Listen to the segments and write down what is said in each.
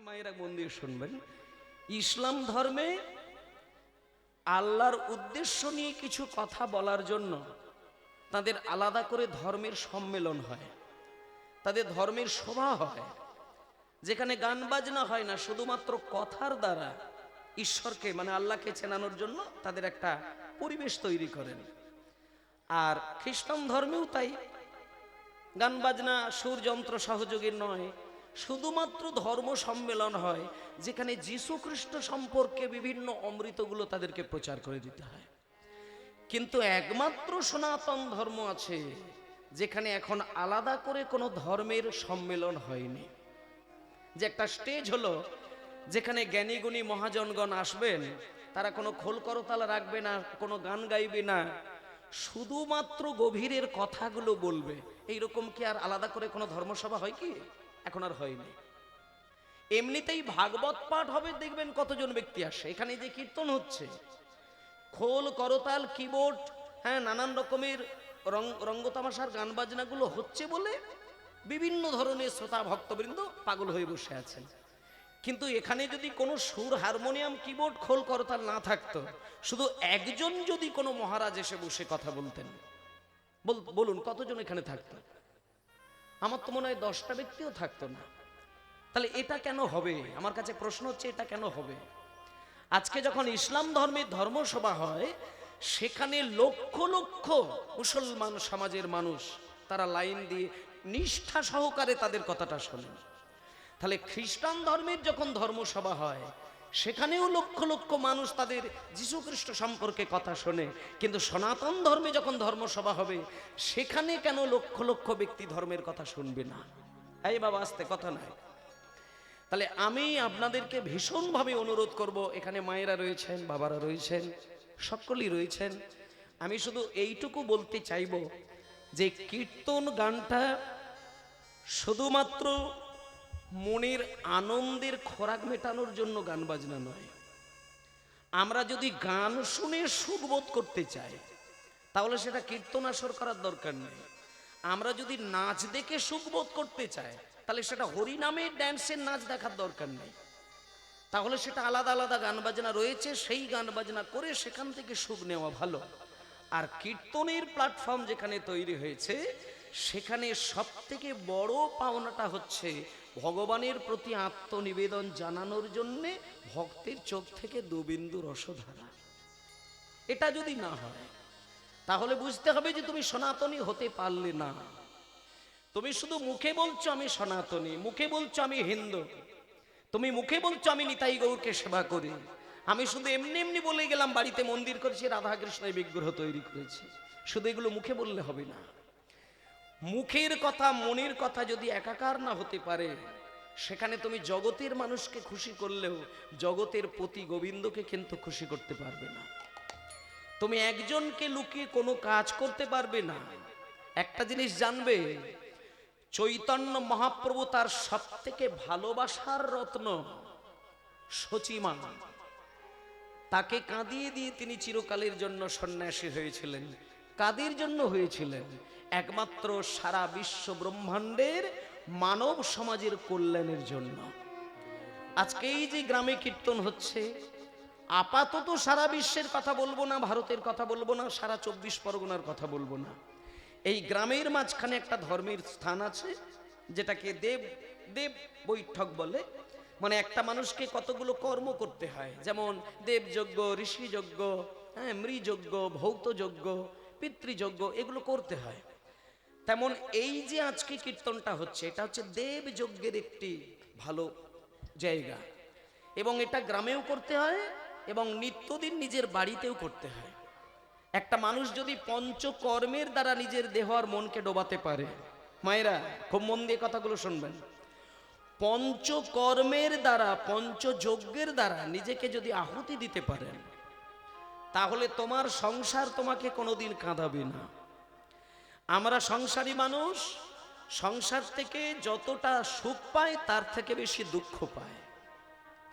মায়েরা মন দিয়ে শুনবেন, ইসলাম ধর্মে আল্লাহর উদ্দেশ্য নিয়ে কিছু কথা বলার জন্য তাদের আলাদা করে ধর্মের সম্মেলন হয়, তাদের ধর্মের সভা হয়, যেখানে গান বাজনা হয় না, শুধুমাত্র কথার দ্বারা ঈশ্বরকে মানে আল্লাহকে চেনানোর জন্য তাদের একটা পরিবেশ তৈরি করেন। আর খ্রিস্টান ধর্মেও তাই, গান বাজনা সুর যন্ত্র সহযোগী নয়, শুধুমাত্র ধর্ম সম্মেলন হয়, যেখানে যীশু খ্রিস্ট সম্পর্কে বিভিন্ন অমৃতগুলো তাদেরকে প্রচার করে দিতে হয়। কিন্তু একমাত্র সনাতন ধর্ম আছে যেখানে এখন আলাদা করে কোনো ধর্মের সম্মেলন হয়নি। যে একটা স্টেজ হলো যেখানে জ্ঞানীগুণী মহাজনগণ আসবেন, তারা কোনো খোল করতাল রাখবে না, কোনো গান গাইবে না, শুধুমাত্র গভীরের কথাগুলো বলবে। এইরকম কি আর আলাদা করে কোনো ধর্মসভা হয় কি? এখন আর হয়নি। এমনিতেই ভাগবত পাঠ হবে, দেখবেন কতজন ব্যক্তি আসে। এখানে যে কীর্তন হচ্ছে, খোল করতাল কিবোর্ড, হ্যাঁ, নানান রকমের রঙ্গতামাশার গান বাজনাগুলো হচ্ছে বলে বিভিন্ন ধরনের শ্রোতা ভক্তবৃন্দ পাগল হয়ে বসে আছেন। কিন্তু এখানে যদি কোনো সুর, হারমোনিয়াম, কিবোর্ড, খোল করতাল না থাকতো, শুধু একজন যদি কোনো মহারাজ এসে বসে কথা বলতেন, বলুন কতজন এখানে থাকতো? আমার তো মনে হয় 10টা ব্যক্তিও থাকতো না। তাহলে এটা কেন হবে? আমার কাছে প্রশ্ন হচ্ছে, এটা কেন হবে? আজকে যখন ইসলাম ধর্মের ধর্মসভা হয়, সেখানে লক্ষ লক্ষ মুসলমান সমাজের মানুষ তারা লাইন দিয়ে নিষ্ঠা সহকারে তাদের কথাটা শোনেন। তাহলে খ্রিস্টান ধর্মের যখন ধর্মসভা হয়, সেখানেও লক্ষ লক্ষ মানুষ তাদের যীশু খ্রিস্ট সম্পর্কে কথা শোনে। কিন্তু সনাতন ধর্মে যখন ধর্মসভা হবে, সেখানে কেন লক্ষ লক্ষ ব্যক্তি ধর্মের কথা শুনবে না? এই বাবা, আস্তে, কথা নাই। তাহলে আমি আপনাদেরকে ভীষণভাবে অনুরোধ করব, এখানে মায়েরা রয়েছেন, বাবারা রয়েছেন, সকলেই রয়েছেন, আমি শুধু এইটুকু বলতে চাইব যে কীর্তন গানটা শুধুমাত্র মনের আনন্দের খোরাক মেটানোর জন্য গান বাজনা নয়। আমরা যদি গান শুনে সুখ বোধ করতে চাই, তাহলে সেটা কীর্তন আসর করার দরকার নেই। আমরা যদি নাচ দেখে সুখ বোধ করতে চাই, তাহলে সেটা হরিনামের ড্যান্সের নাচ দেখার দরকার নেই। তাহলে সেটা আলাদা আলাদা গান বাজনা রয়েছে, সেই গান বাজনা করে সেখান থেকে সুখ নেওয়া ভালো। আর কীর্তনের প্ল্যাটফর্ম যেখানে তৈরি হয়েছে, সেখানে সব থেকে বড় পাওনাটা হচ্ছে ভগবানের প্রতি আত্মনিবেদন জানানোর জন্যে ভক্তের চোখ থেকে দুবিন্দু রসধারা। এটা যদি না হয়, তাহলে বুঝতে হবে যে তুমি সনাতনী হতে পারলে না। তুমি শুধু মুখে বলছো আমি সনাতনী, মুখে বলছো আমি হিন্দু, তুমি মুখে বলছো আমি নিতাই গৌরকে সেবা করি, আমি শুধু এমনি এমনি বলে গেলাম বাড়িতে মন্দির করেছি, রাধা কৃষ্ণের বিগ্রহ তৈরি করেছি, শুধু এগুলো মুখে বললে হবে না। মুখের কথা মনের কথা যদি একাকার না হতে পারে, সেখানে তুমি জগতের মানুষকে খুশি করলেও জগতের পতি গোবিন্দকে কিন্তু খুশি করতে পারবে না। তুমি একজনকে লুকিয়ে কোনো কাজ করতে পারবে না। একটা জিনিস জানবে, চৈতন্য মহাপ্রভু তার সব থেকে ভালোবাসার রত্ন সচিমা, তাকে কাঁদিয়ে দিয়ে তিনি চিরকালের জন্য সন্ন্যাসী হয়েছিলেন। কাদের জন্য হয়েছিলেন? একমাত্র সারা বিশ্ব ব্রহ্মাণ্ডের মানব সমাজের কল্যাণের জন্য। আজকে এই যে গ্রামে কীর্তন হচ্ছে, আপাতত সারা বিশ্বের কথা বলবো না, ভারতের কথা বলবো না, সারা 24 পরগনার কথা বলবো না, এই গ্রামের মাঝখানে একটা ধর্মের স্থান আছে, যেটাকে দেব দেব বৈঠক বলে। মানে একটা মানুষকে কতগুলো কর্ম করতে হয়, যেমন দেবযজ্ঞ, ঋষিযজ্ঞ, হ্যাঁ, মৃযজ্ঞ, ভৌতযজ্ঞ, পিতৃযজ্ঞ, এগুলো করতে হয়। তেমন এই যে আজকে কীর্তনটা হচ্ছে, এটা হচ্ছে দেবযজ্ঞের একটি ভালো জায়গা, এবং এটা গ্রামেও করতে হয় এবং নিত্যদিন নিজের বাড়িতেও করতে হয়। একটা মানুষ যদি পঞ্চকর্মের দ্বারা নিজের দেহ আর মনকে ডোবাতে পারে, মায়েরা খুব মন দিয়ে কথাগুলো শুনবেন, পঞ্চকর্মের দ্বারা, পঞ্চযজ্ঞের দ্বারা নিজেকে যদি আহুতি দিতে পারেন, তাহলে তোমার সংসার তোমাকে কোনোদিন কাঁদাবে না। আমরা সংসারী মানুষ, সংসার থেকে যতটা সুখ পায় তার থেকে বেশি দুঃখ পায়,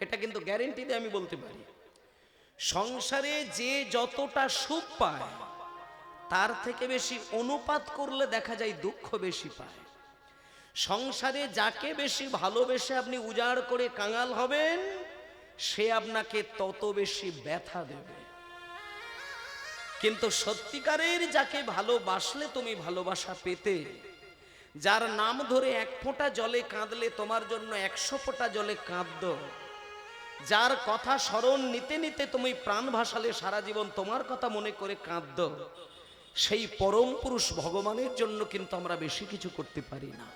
এটা কিন্তু গ্যারেন্টি দিয়ে আমি বলতে পারি। সংসারে যে যতটা সুখ পায় তার থেকে বেশি অনুপাত করলে দেখা যায় দুঃখ বেশি পায়। সংসারে যাকে বেশি ভালোবেসে আপনি উজাড় করে কাঙাল হবেন, সে আপনাকে তত বেশি ব্যথা দেবে। কিন্তু সত্যিকারের যাকে ভালোবাসলে তুমি ভালোবাসা পেতে, যার নাম ধরে এক ফোঁটা জলে কাঁদলে তোমার জন্য 100 ফোঁটা জলে কাঁদতো, যার কথা স্মরণ নিতে নিতে তুমি প্রাণ ভাসালে সারা জীবন তোমার কথা মনে করে কাঁদতো, সেই পরম পুরুষ ভগবানের জন্য কিন্তু আমরা বেশি কিছু করতে পারি না।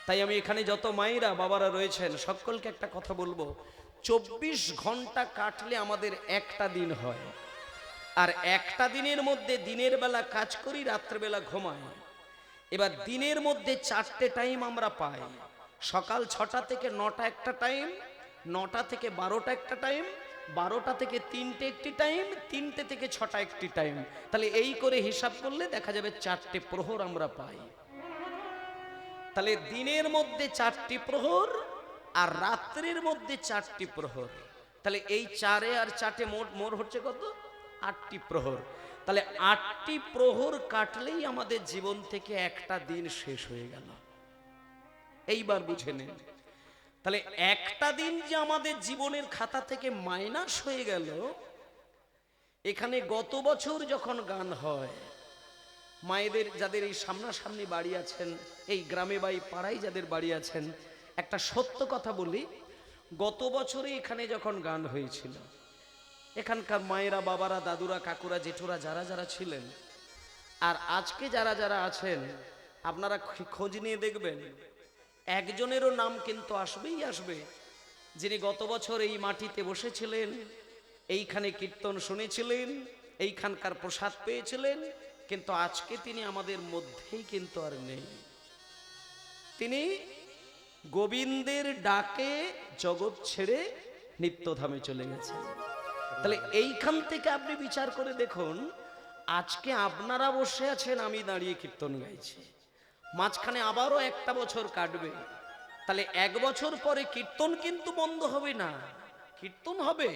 তাই আমি এখানে যত মায়েরা বাবারা রয়েছেন সকলকে একটা কথা বলবো, 24 ঘন্টা কাটলে আমাদের একটা দিন হয়, আর একটা দিনের মধ্যে দিনের বেলা কাজ করি, রাত্রেবেলা ঘুমাই। এবার দিনের মধ্যে 4টে টাইম আমরা পাই, সকাল 6টা থেকে 9টা একটা টাইম, 9টা থেকে 12টা একটা টাইম, 12টা থেকে 3টে একটি টাইম, 3টে থেকে 6টা একটি টাইম। তাহলে এই করে হিসাব করলে দেখা যাবে 4টে প্রহর আমরা পাই। তাহলে দিনের মধ্যে 4টি প্রহর আর রাত্রির মধ্যে 4টি প্রহর, তাহলে এই 4 আর 4টে মোট হচ্ছে কত? 8টি প্রহর। তাহলে 8টি প্রহর কাটলেই আমাদের জীবন থেকে একটা দিন শেষ হয়ে গেল। এইবার বুঝে নেন, তাহলে একটা দিন যে আমাদের জীবনের খাতা থেকে মাইনাস হয়ে গেল। এখানে গত বছর যখন গান হয়, মায়েদের যাদের এই সামনাসামনি বাড়ি আছেন, এই গ্রামে বা এই পাড়ায় যাদের বাড়ি আছেন, একটা সত্য কথা বলি, গত বছরে এখানে যখন গান হয়েছিল, এখানকার মায়েরা বাবারা দাদুরা কাকুরা জেঠুরা যারা যারা ছিলেন, আর আজকে যারা যারা আছেন, আপনারা খোঁজ নিয়ে দেখবেন একজনেরও নাম কিন্তু আসবেই আসবে, যিনি গত বছর এই মাটিতে বসেছিলেন, এইখানে কীর্তন শুনেছিলেন, এইখানকার প্রসাদ পেয়েছিলেন, কিন্তু আজকে তিনি আমাদের মধ্যেই কিন্তু আর নেই। তিনি গোবিন্দের ডাকে জগৎ ছেড়ে নিত্যধামে চলে গেছেন। তাহলে এইখান থেকে আপনি বিচার করে দেখুন, আজকে আপনারা বসে আছেন, আমি দাঁড়িয়ে কীর্তন গাইছি, মাঝখানে আবারও একটা বছর কাটবে, তাহলে 1 বছর পরে কীর্তন কিন্তু বন্ধ হবে না, কীর্তন হবে,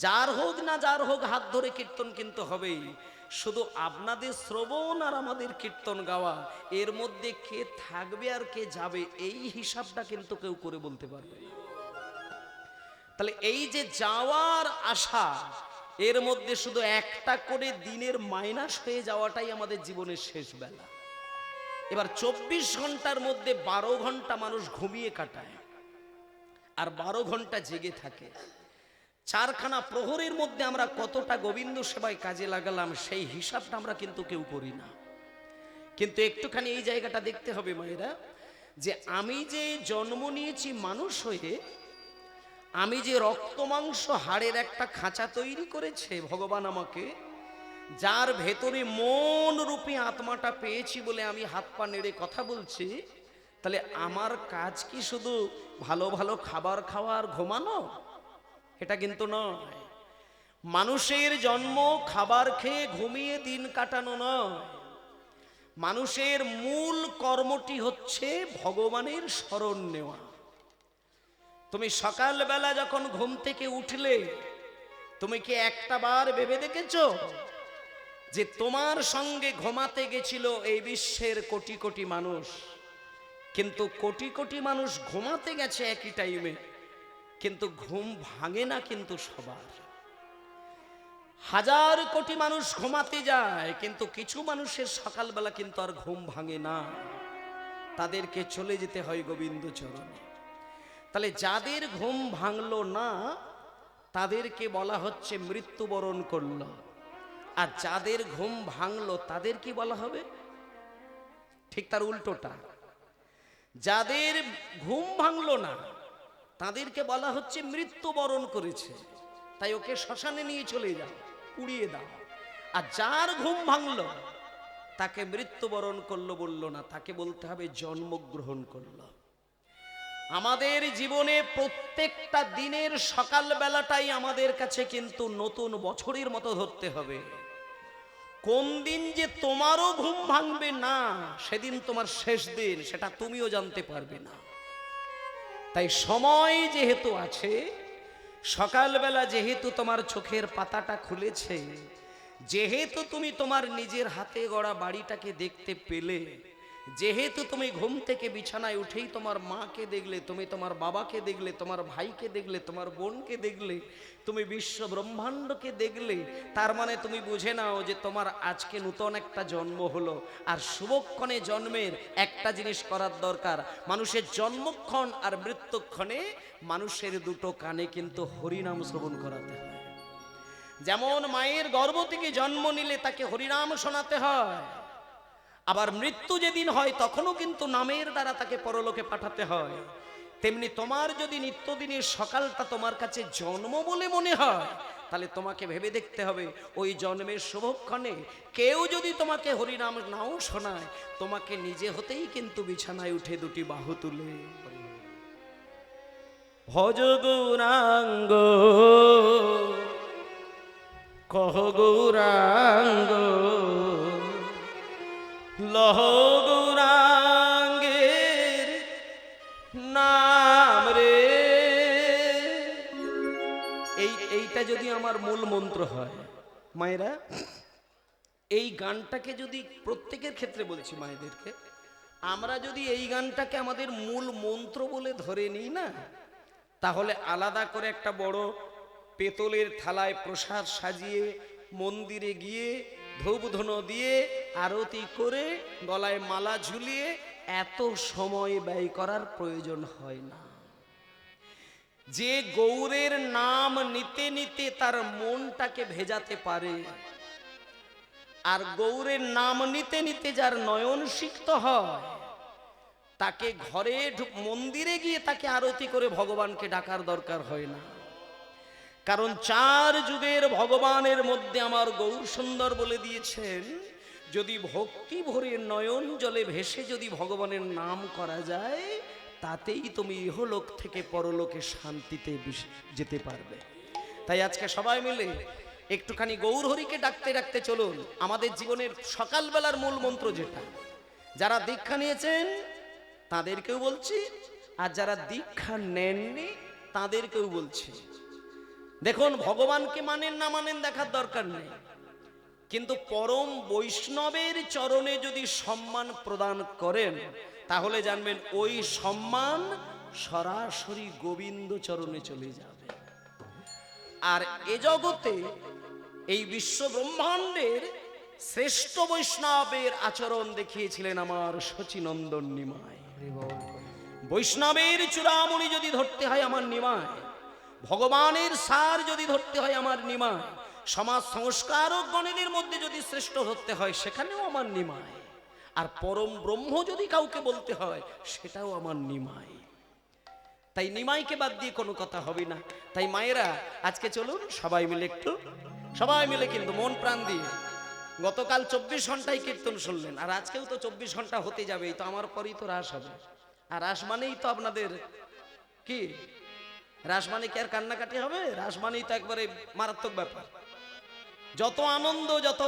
যার হোক না যার হোক হাত ধরে কীর্তন কিন্তু হবেই। শুধু আপনাদের শ্রবণ আর আমাদের কীর্তন গাওয়া, এর মধ্যে কে থাকবে আর কে যাবে এই হিসাবটা কিন্তু কেউ করে বলতে পারবে না। তাহলে এই যে যাওয়ার আশা, এর মধ্যে শুধু একটা করে দিনের মাইনাস হয়ে যাওয়াটাই আমাদের জীবনের শেষ বেলা। এবার 24 ঘন্টার মধ্যে 12 ঘন্টা মানুষ ঘুমিয়ে কাটায় আর 12 ঘন্টা জেগে থাকে। 4খানা প্রহরের মধ্যে আমরা কতটা গোবিন্দ সেবায় কাজে লাগালাম সেই হিসাবটা আমরা কিন্তু কেউ করি না। কিন্তু একটুখানি এই জায়গাটা দেখতে হবে মায়েরা, যে আমি যে জন্ম নিয়েছি মানুষ হয়ে, আমি যে রক্ত মাংস হাড়ের একটা খাঁচা তৈরি করেছে ভগবান আমাকে, যার ভেতরে মন রূপী আত্মাটা পেয়েছি বলে আমি হাত পা নেড়ে কথা বলছি, তাহলে আমার কাজ কি শুধু ভালো ভালো খাবার খাওয়া আর ঘুমানো? এটা কিন্তু নয়। মানুষের জন্ম খাবার খেয়ে ঘুমিয়ে দিন কাটানো নয়, মানুষের মূল কর্মটি হচ্ছে ভগবানের শরণ নেওয়া। তুমি সকালবেলা যখন ঘুম থেকে উঠলে, তুমি কি একটা বার ভেবে দেখেছো যে তোমার সঙ্গে ঘুমাতে গেছিল এই বিশ্বের কোটি কোটি মানুষ, কিন্তু কোটি কোটি মানুষ ঘুমাতে গেছে একই টাইমে, কিন্তু ঘুম ভাঙে না কিন্তু সবার। 1000 কোটি মানুষ ঘুমাতে যায়, কিন্তু কিছু মানুষের সকালবেলা কিন্তু আর ঘুম ভাঙে না, তাদেরকে চলে যেতে হয় গোবিন্দ চরণে। তাহলে যাদের ঘুম ভাঙলো না তাদেরকে বলা হচ্ছে মৃত্যুবরণ করল, আর যাদের ঘুম ভাঙলো তাদের কি বলা হবে? ঠিক তার উল্টোটা। যাদের ঘুম ভাঙলো না তাদেরকে বলা হচ্ছে মৃত্যুবরণ করেছে, তাই ওকে শ্মশানে নিয়ে চলে যাও, পুড়িয়ে দাও। আর যার ঘুম ভাঙলো তাকে মৃত্যুবরণ করলো বললো না, তাকে বলতে হবে জন্মগ্রহণ করলো। আমাদের জীবনে প্রত্যেকটা দিনের সকাল বেলাটাই আমাদের কাছে কিন্তু নতুন বছরের মতো ধরতে হবে। কোন দিন যে তোমারও ঘুম ভাঙবে না, সেদিন তোমার শেষ দিন, সেটা তুমিও জানতে পারবে না। তাই সময় যেহেতু আছে, সকালবেলা যেহেতু তোমার চোখের পাতাটা খুলেছে, যেহেতু তুমি তোমার নিজের হাতে গড়া বাড়িটাকে দেখতে পেলে, যেহেতু তুমি ঘুম থেকে বিছানায় উঠেই তোমার মাকে দেখলে, তুমি তোমার বাবাকে দেখলে, তোমার ভাইকে দেখলে, তোমার বোনকে দেখলে, তুমি বিশ্ব ব্রহ্মাণ্ডকে দেখলে, তার মানে তুমি বুঝে নাও যে তোমার আজকে নূতন একটা জন্ম হলো। আর শুভক্ষণে জন্মের একটা জিনিস করার দরকার, মানুষের জন্মক্ষণ আর মৃত্যুক্ষণে মানুষের দুটো কানে কিন্তু হরিনাম শ্রবণ করাতে হয়। যেমন মায়ের গর্ভ থেকে জন্ম নিলে তাকে হরিনাম শোনাতে হয়, আবার মৃত্যু যেদিন হয় তখনও কিন্তু নামের দ্বারা তাকে পরলোকে পাঠাতে হয়। তেমনি তোমার যদি নিত্যদিনের সকালটা তোমার কাছে জন্ম বলে মনে হয়, তাহলে তোমাকে ভেবে দেখতে হবে ওই জন্মের শুভক্ষণে কেউ যদি তোমাকে হরিনাম নাও শোনায়, তোমাকে নিজে হতেই কিন্তু বিছানায় উঠে দুটি বাহু তুলে ভজ গৌরাঙ্গ কহ গৌরাঙ্গ লহ গৌরাঙ্গের নাম রে। এইটা যদি আমার মূল মন্ত্র হয় মায়েরা, এই গানটাকে যদি প্রত্যেকের ক্ষেত্রে বলছি মায়েদেরকে, আমরা যদি এই গানটাকে আমাদের মূল মন্ত্র বলে ধরে নিই না, তাহলে আলাদা করে একটা বড় পেতলের থালায় প্রসাদ সাজিয়ে মন্দিরে গিয়ে ধূপধুনো দিয়ে আরতি করে গলায় মালা ঝুলিয়ে এত সময় ব্যয় করার প্রয়োজন হয় না। যে গৌরের নাম নিতে নিতে তার মনটাকে ভেজাতে পারে, আর গৌরের নাম নিতে নিতে যার নয়ন সিক্ত হয়, তাকে ঘরে মন্দিরে গিয়ে তাকে আরতি করে ভগবানকে ডাকার দরকার হয় না। কারণ চার যুগের ভগবানের মধ্যে আমার গৌর সুন্দর বলে দিয়েছেন, যদি ভক্তি ভরে নয়ন জলে ভেসে যদি ভগবানের নাম করা যায়, তাতেই তুমি ইহলোক থেকে পরলোকে শান্তিতে যেতে পারবে। তাই আজকে সবাই মিলে একটুখানি গৌর হরিকে ডাকতে ডাকতে চলুন। আমাদের জীবনের সকালবেলার মূল মন্ত্র যেটা, যারা দীক্ষা নিয়েছেন তাদেরকেও বলছি, আর যারা দীক্ষা নেননি তাদেরকেও বলছি। দেখুন, ভগবানকে মানেন না মানেন দেখার দরকার নেই, কিন্তু পরম বৈষ্ণবের চরণে যদি সম্মান প্রদান করেন, তাহলে জানবেন ওই সম্মান সরাসরি গোবিন্দ চরণে চলে যাবে। আর এ জগতে এই বিশ্ব ব্রহ্মাণ্ডের শ্রেষ্ঠ বৈষ্ণবের আচরণ দেখিয়েছিলেন আমার শচীনন্দন নিমাই। বৈষ্ণবের চূড়ামণি যদি ধরতে হয় আমার নিমাই, ভগবানের সার যদি ধরতে হয় আমার নিমাই, সমাজ সংস্কারক গণের মধ্যে যদি শ্রেষ্ঠ ধরতে হয় সেখানেও আমার নিমাই, আর পরম ব্রহ্ম যদি কাউকে বলতে হয় সেটাও আমার নিমাই। তাই নিমাইকে বাদ দিয়ে কোনো কথা হবে না। তাই মায়েরা আজকে চলুন সবাই মিলে একটু, সবাই মিলে কিন্তু মন প্রাণ দিয়ে, গতকাল 24 ঘন্টায় কীর্তন শুনলেন, আর আজকেও তো 24 ঘন্টা হতে যাবে, তো আমার পরেই তো রাস হবে। আর রাস মানেই তো আপনাদের কি, রাস মানে কি আর কান্নাকাটি হবে? রাস মানেই তো একবারে মারাত্মক ব্যাপার, যত আনন্দ, যত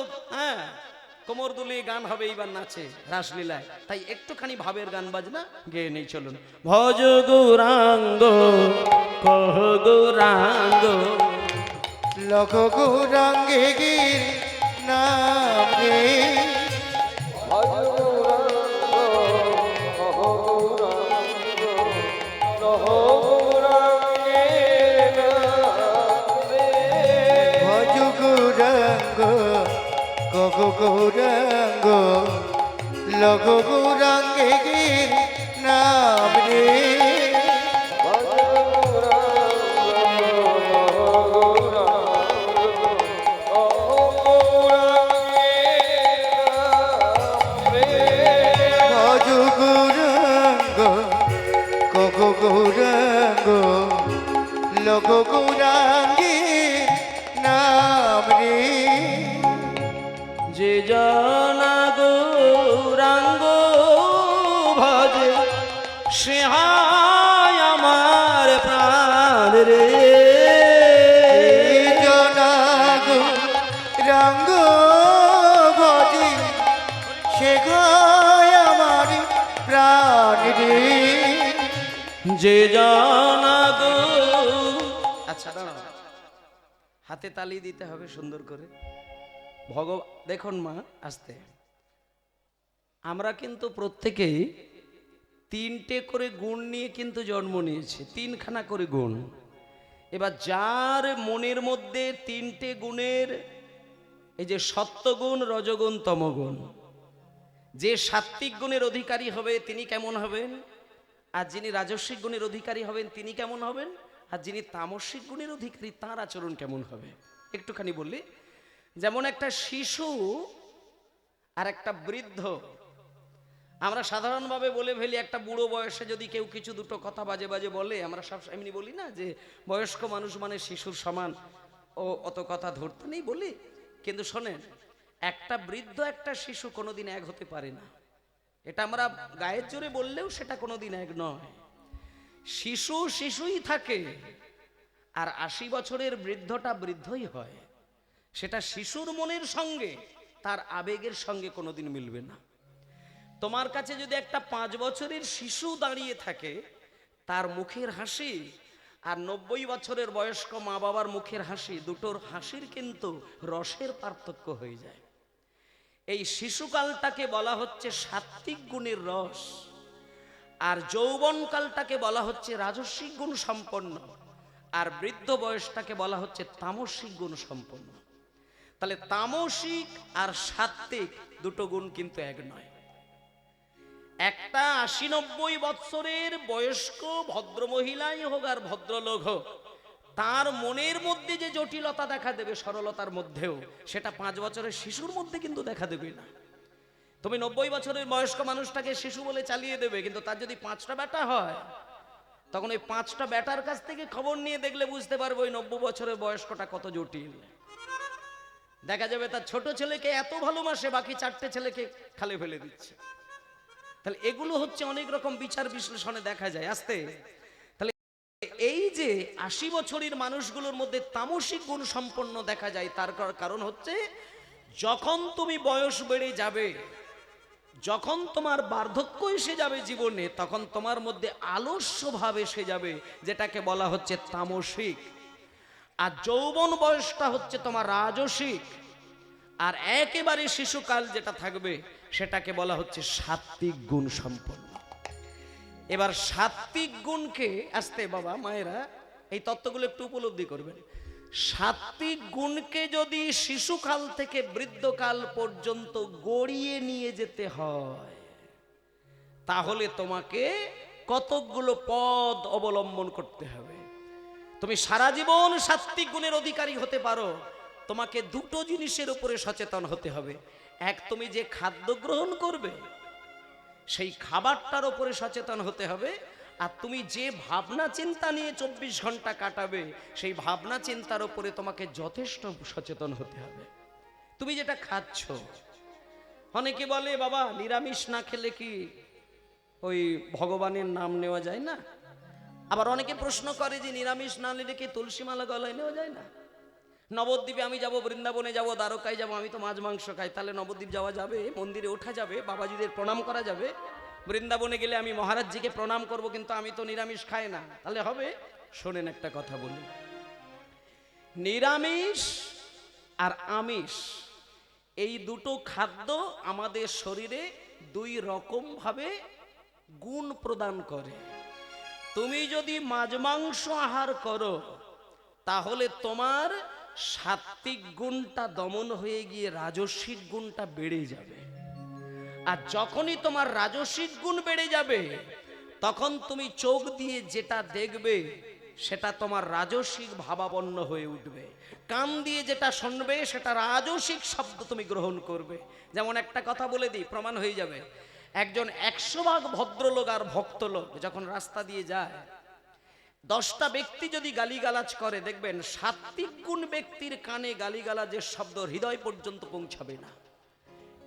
কোমর দুলিয়ে গান হবে এইবার নাচে রাসলীলায়। তাই একটুখানি ভাবের গান বাজনা গেয়ে নেই, চলুন। ভজ গৌরাঙ্গ কহ গৌরাঙ্গ লঘ গৌরাঙ্গে গির নাম রে। ভজ গৌরাঙ্গ কহ গৌরাঙ্গ লঘ গৌরাঙ্গে গির নাম রে। গৌরাঙ্গ লঘ গৌরাঙ্গী নাম রে। যে জানা গৌরাঙ্গ ভজে সে হায় আমার প্রাণ রে। জনা গৌরাঙ্গ ভজে সে হায় আমার প্রাণ রে। যে জানা গো, আচ্ছা দাঁড়াও, হাতে তালি দিতে হবে সুন্দর করে। দেখুন মা, আসতে আমরা কিন্তু প্রত্যেকেই তিনটে করে গুণ নিয়ে কিন্তু জন্ম নিয়েছি, তিনখানা করে গুণ। এবার যার মনের মধ্যে তিনটে গুণের, এই যে সত্যগুণ, রজগুণ, তমগুণ, যে সাত্ত্বিক গুণের অধিকারী হবে তিনি কেমন হবেন, আর যিনি রাজস্বিক গুণের অধিকারী হবেন তিনি কেমন হবেন, আর যিনি তামসিক গুণের অধিকারী তার আচরণ কেমন হবে। একটুখানি বললি, যেমন একটা শিশু আর একটা বৃদ্ধ। আমরা সাধারণভাবে বলে ফেলি, একটা বুড়ো বয়সে যদি কেউ কিছু দুটো কথা বাজে বাজে বলে, আমরা সব এমনি বলি না যে বয়স্ক মানুষ মানে শিশুর সমান, ও অত কথা ধরতে নেই বলি। কিন্তু শোনেন, একটা বৃদ্ধ একটা শিশু কোনোদিন এক হতে পারে না। এটা আমরা গায়ের জোরে বললেও সেটা কোনোদিন এক নয়। শিশু শিশুই থাকে, আর 80 বছরের বৃদ্ধটা বৃদ্ধই হয়। সেটা শিশুর মনের সঙ্গে তার আবেগের সঙ্গে কোনোদিন মিলবে না। তোমার কাছে যদি একটা 5 বছরের শিশু দাঁড়িয়ে থাকে, তার মুখের হাসি আর 90 বছরের বয়স্ক মা বাবার মুখের হাসি, দুটোর হাসির কিন্তু রসের পার্থক্য হয়ে যায়। এই শিশুকালটাকে বলা হচ্ছে সাত্ত্বিক গুণের রস, আর যৌবনকালটাকে বলা হচ্ছে রাজস্বিক গুণ সম্পন্ন, আর বৃদ্ধ বয়সটাকে বলা হচ্ছে তামসিক গুণ সম্পন্ন। তাহলে তামসিক আর সাত্ত্বিক দুটো গুণ কিন্তু এক নয়। একটা 80-90 বৎসরের বয়স্ক ভদ্র মহিলাই হোক আর ভদ্রলোক হোক, তার মনের মধ্যে যে জটিলতা দেখা দেবে সরলতার মধ্যেও, সেটা 5 বছরের শিশুর মধ্যে কিন্তু দেখা দেবে না। তুমি 90 বছরের বয়স্ক মানুষটাকে শিশু বলে চালিয়ে দেবে, কিন্তু তার যদি 5টা বেটা হয়, তখন ওই 5টা বেটার কাছ থেকে খবর নিয়ে দেখলে বুঝতে পারবে ওই 90 বছরের বয়স্কটা কত জটিল। দেখা যাবে তার ছোট ছেলেকে এত ভালোবাসে, বাকি 4টে ছেলেকে খালে ফেলে দিচ্ছে। তাহলে এগুলো হচ্ছে অনেক রকম বিচার বিশ্লেষণে দেখা যায় আস্তে। তাহলে এই যে 80 বছরের মানুষগুলোর মধ্যে তামসিক গুণ সম্পন্ন দেখা যায়, তার কারণ হচ্ছে যখন তুমি বয়স বেড়ে যাবে, যখন তোমার বার্ধক্য এসে যাবে জীবনে, তখন তোমার মধ্যে আলস্য ভাব এসে যাবে, যেটাকে বলা হচ্ছে তামসিক। আর যৌবন বয়সটা হচ্ছে তোমার রাজসিক, আর একেবারে শিশুকাল যেটা থাকবে সেটাকে বলা হচ্ছে সাত্ত্বিক গুণ সম্পন্ন। এবার সাত্ত্বিক গুণকে, আসতে বাবা মায়েরা এই তত্ত্বগুলো একটু উপলব্ধি করবেন। সাত্ত্বিক গুণকে যদি শিশুকাল থেকে বৃদ্ধকাল পর্যন্ত গড়িয়ে নিয়ে যেতে হয়, তাহলে তোমাকে কতকগুলো পথ অবলম্বন করতে হবে। তুমি সারা জীবন সাত্ত্বিক গুণের অধিকারী হতে পারো, তোমাকে দুটো জিনিসের উপরে সচেতন হতে হবে। এক, তুমি যে খাদ্য গ্রহণ করবে সেই খাবারটার উপরে সচেতন হতে হবে, আর তুমি যে ভাবনা চিন্তা নিয়ে 24 ঘন্টা কাটাবে সেই ভাবনা চিন্তার উপরে তোমাকে যথেষ্ট সচেতন হতে হবে। তুমি যেটা খাচ্ছ, অনেকে বলে বাবা নিরামিষ না খেলে কি ওই ভগবানের নাম নেওয়া যায় না? আবার অনেকে প্রশ্ন করে যে নিরামিষ না নিলে কি তুলসী মালা গলায় নেওয়া যায় না? নবদ্বীপে আমি যাব, বৃন্দাবনে যাব, দ্বারকায় যাব, আমি তো মাছ মাংস খাই, তাহলে নবদ্বীপ যাওয়া যাবে, মন্দিরে ওঠা যাবে, বাবাজিদের প্রণাম করা যাবে, বৃন্দাবনে গেলে আমি মহারাজজিকে প্রণাম করব, কিন্তু আমি তো নিরামিষ খাই না, তাহলে হবে? শোনেন একটা কথা বলি, নিরামিষ আর আমিষ এই দুটো খাদ্য আমাদের শরীরে দুই রকম ভাবে গুণ প্রদান করে। তুমি যদি মাছ মাংস আহার করো, তাহলে তোমার সাত্ত্বিক গুণটা দমন হয়ে গিয়ে রাজস্বিক গুণটা বেড়ে যাবে। আর যখনই তোমার রাজস্বিক গুণ বেড়ে যাবে, তখন তুমি চোখ দিয়ে যেটা দেখবে সেটা তোমার রাজস্বিক ভাবাপন্ন হয়ে উঠবে। কান দিয়ে যেটা শুনবে সেটা রাজস্বিক শব্দ তুমি গ্রহণ করবে। যেমন একটা কথা বলে দিই, প্রমাণ হয়ে যাবে। একজন 100 ভাগ ভদ্রলোক আর ভক্ত লোক যখন রাস্তা দিয়ে যায়, 10টা ব্যক্তি যদি গালিগালাজ করে, দেখবেন সাত্ত্বিক গুণ ব্যক্তির কানে গালিগালাজের শব্দ হৃদয় পর্যন্ত পৌঁছাবে না।